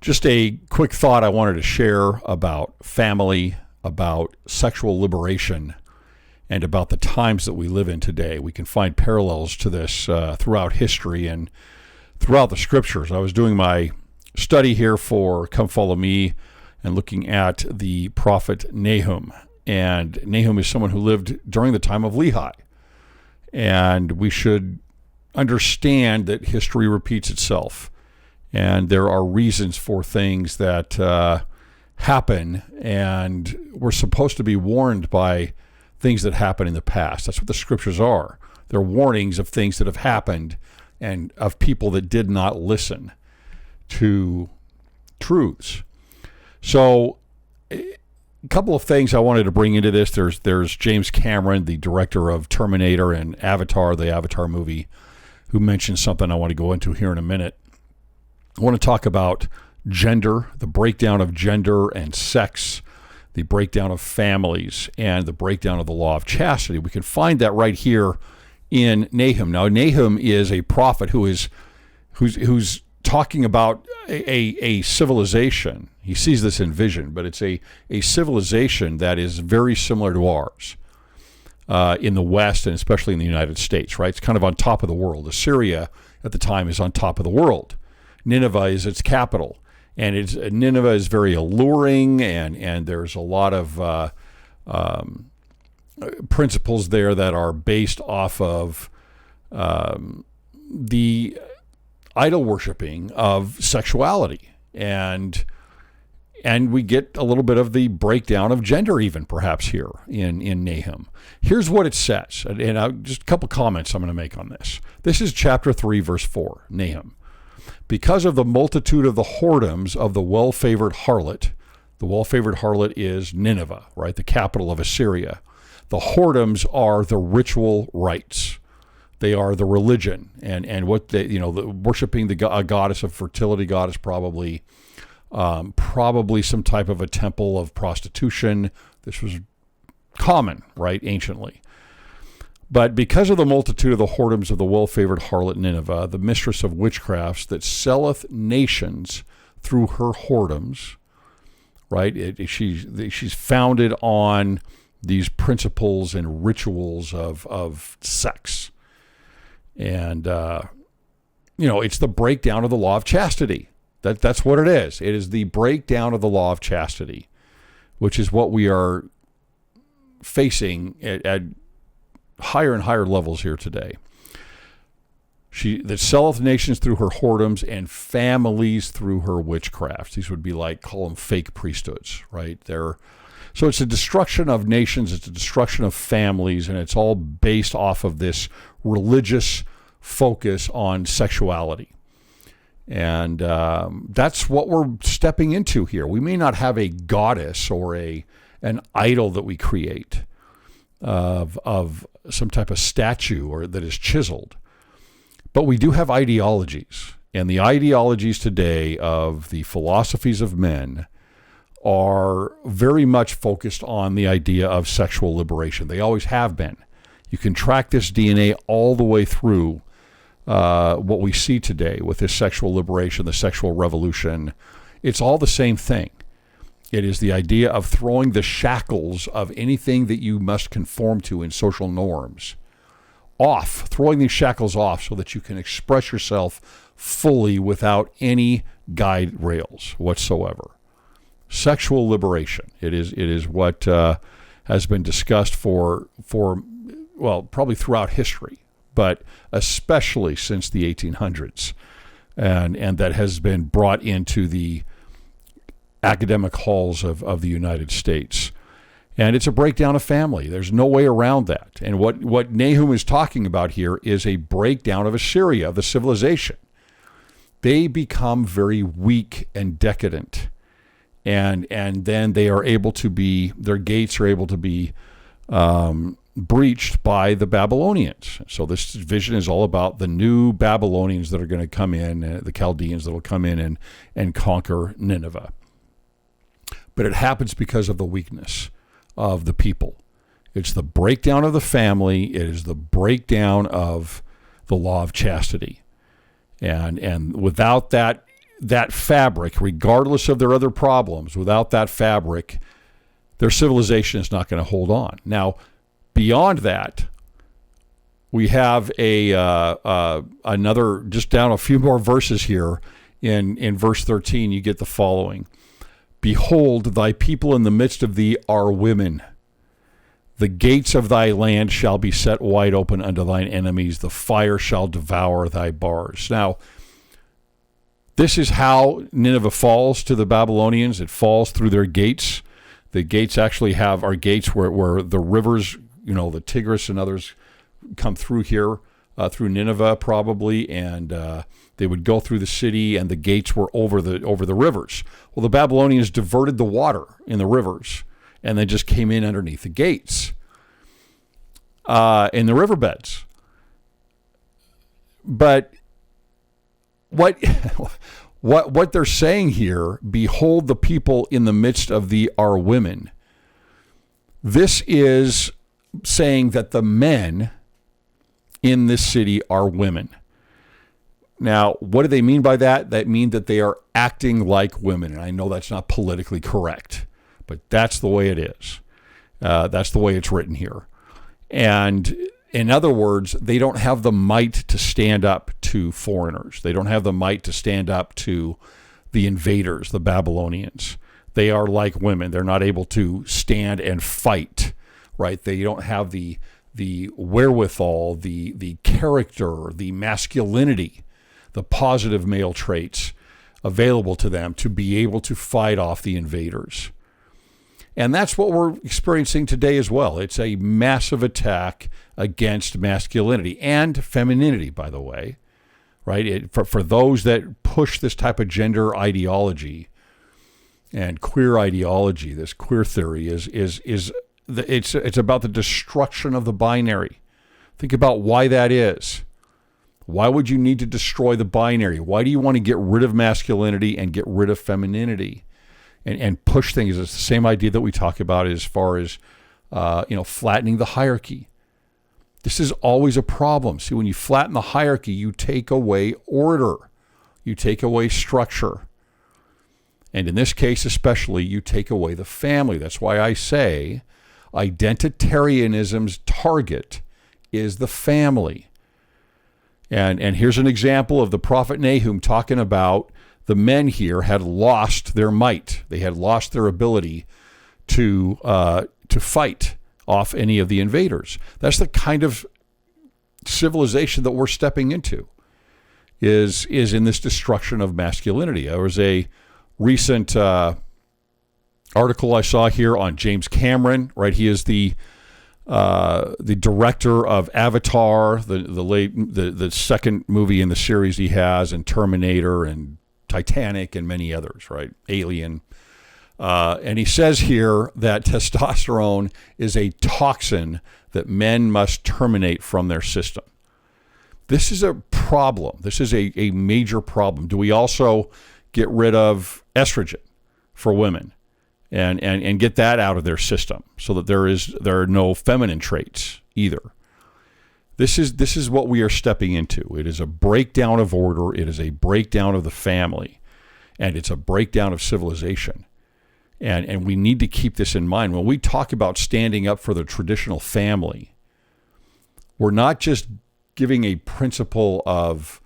Just a quick thought I wanted to share about family, about sexual liberation, and about the times that we live in today. We can find parallels to this throughout history and throughout the scriptures. I was doing my study here for Come Follow Me and looking at the prophet Nahum. And Nahum is someone who lived during the time of Lehi. And we should understand that history repeats itself. And there are reasons for things that happen, and we're supposed to be warned by things that happen in the past. That's what the scriptures are. They're warnings of things that have happened and of people that did not listen to truths. So a couple of things I wanted to bring into this. There's James Cameron, the director of Terminator and Avatar, the Avatar movie, who mentioned something I want to go into here in a minute. I want to talk about gender, the breakdown of gender and sex, the breakdown of families, and the breakdown of the law of chastity. We can find that right here in Nahum. Now, Nahum is a prophet who's talking about a civilization. He sees this in vision, but it's a civilization that is very similar to ours in the West, and especially in the United States, right? It's kind of on top of the world. Assyria at the time is on top of the world. Nineveh is its capital, and Nineveh is very alluring, and there's a lot of principles there that are based off of the idol worshiping of sexuality, and we get a little bit of the breakdown of gender even perhaps here in Nahum. Here's what it says, and just a couple comments I'm going to make on this. This is chapter 3, verse 4, Nahum. Because of the multitude of the whoredoms of the well-favored harlot, the well-favored harlot is Nineveh, right, the capital of Assyria. The whoredoms are the ritual rites. They are the religion, and what they, worshiping a goddess of fertility, goddess probably some type of a temple of prostitution. This was common, right, anciently. But because of the multitude of the whoredoms of the well-favored harlot Nineveh, the mistress of witchcrafts that selleth nations through her whoredoms, right? She's founded on these principles and rituals of sex. And, it's the breakdown of the law of chastity. That's what it is. It is the breakdown of the law of chastity, which is what we are facing at higher and higher levels here today. She that selleth nations through her whoredoms and families through her witchcrafts. These would be call them fake priesthoods, right? So it's a destruction of nations, it's a destruction of families, and it's all based off of this religious focus on sexuality. And that's what we're stepping into here. We may not have a goddess or an idol that we create of some type of statue or that is chiseled. But we do have ideologies, and the ideologies today of the philosophies of men are very much focused on the idea of sexual liberation. They always have been. You can track this DNA all the way through what we see today with this sexual liberation, the sexual revolution. It's all the same thing. It is the idea of throwing the shackles of anything that you must conform to in social norms off, throwing these shackles off so that you can express yourself fully without any guide rails whatsoever. Sexual liberation. It is what has been discussed for probably throughout history, but especially since the 1800s, and that has been brought into the academic halls of the United States. And it's a breakdown of family. There's no way around that. And what Nahum is talking about here is a breakdown of Assyria, of the civilization. They become very weak and decadent. And then they are able to be, their gates are able to be breached by the Babylonians. So this vision is all about the new Babylonians that are going to come in, the Chaldeans that will come in and conquer Nineveh. But it happens because of the weakness of the people. It's the breakdown of the family. It is the breakdown of the law of chastity. And without that that fabric, regardless of their other problems, without that fabric, their civilization is not going to hold on. Now, beyond that, we have another, just down a few more verses here. In verse 13, you get the following. Behold, thy people in the midst of thee are women. The gates of thy land shall be set wide open unto thine enemies. The fire shall devour thy bars. Now, this is how Nineveh falls to the Babylonians. It falls through their gates. The gates actually are gates where the rivers, the Tigris and others come through here, through Nineveh probably, and they would go through the city, and the gates were over the rivers. Well, the Babylonians diverted the water in the rivers, and they just came in underneath the gates in the riverbeds. But what they're saying here, behold, the people in the midst of thee are women. This is saying that the men in this city are women. Now, what do they mean by that? That means that they are acting like women. And I know that's not politically correct, but that's the way it is. That's the way it's written here. And in other words, they don't have the might to stand up to foreigners. They don't have the might to stand up to the invaders, the Babylonians. They are like women. They're not able to stand and fight, right? They don't have the wherewithal, the character, the masculinity, the positive male traits available to them to be able to fight off the invaders. And that's what we're experiencing today as well. It's a massive attack against masculinity and femininity, by the way, right? For those that push this type of gender ideology and queer ideology, this queer theory it's about the destruction of the binary. Think about why that is. Why would you need to destroy the binary? Why do you want to get rid of masculinity and get rid of femininity and push things? It's the same idea that we talk about as far as flattening the hierarchy. This is always a problem. See, when you flatten the hierarchy, you take away order. You take away structure. And in this case especially, you take away the family. That's why I say identitarianism's target is the family. And here's an example of the prophet Nahum talking about the men here had lost their might. They had lost their ability to fight off any of the invaders. That's the kind of civilization that we're stepping into, is in this destruction of masculinity. There was a recent article I saw here on James Cameron, right? He is the director of Avatar, the second movie in the series he has, and Terminator and Titanic and many others, right? Alien. And he says here that testosterone is a toxin that men must terminate from their system. This is a problem. This is a major problem. Do we also get rid of estrogen for women and get that out of their system so that there are no feminine traits either? This is what we are stepping into. It is a breakdown of order. It is a breakdown of the family, and it's a breakdown of civilization. And we need to keep this in mind. When we talk about standing up for the traditional family, we're not just giving a principle of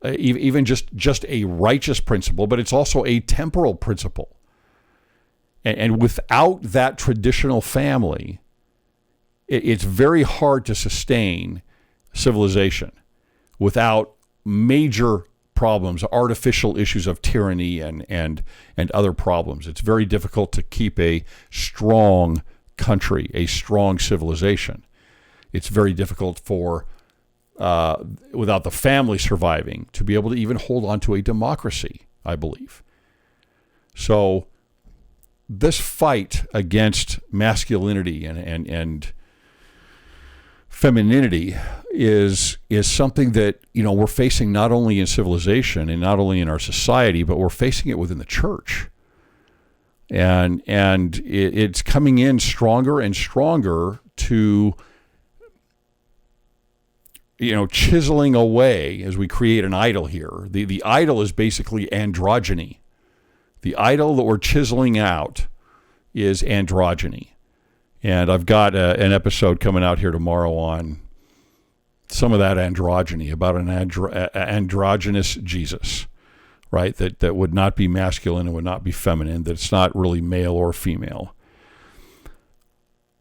even just a righteous principle, but it's also a temporal principle. And without that traditional family, it's very hard to sustain civilization without major problems, artificial issues of tyranny and other problems. It's very difficult to keep a strong country, a strong civilization. It's very difficult for, without the family surviving, to be able to even hold on to a democracy, I believe. So this fight against masculinity and femininity is something that, we're facing not only in civilization and not only in our society, but we're facing it within the church. And it's coming in stronger and stronger to chiseling away as we create an idol here. The idol is basically androgyny. The idol that we're chiseling out is androgyny. And I've got an episode coming out here tomorrow on some of that androgyny, about an androgynous Jesus, right? That would not be masculine and would not be feminine, that it's not really male or female.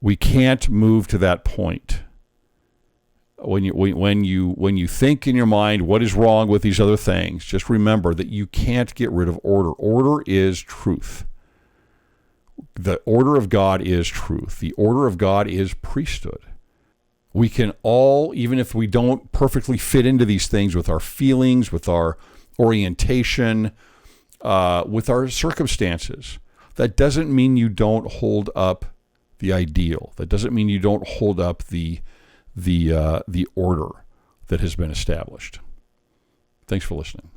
We can't move to that point. When you think in your mind what is wrong with these other things, just remember that you can't get rid of order. Order is truth. The order of God is truth. The order of God is priesthood. We can all, even if we don't perfectly fit into these things with our feelings, with our orientation, with our circumstances, that doesn't mean you don't hold up the ideal. That doesn't mean you don't hold up the order that has been established. Thanks for listening.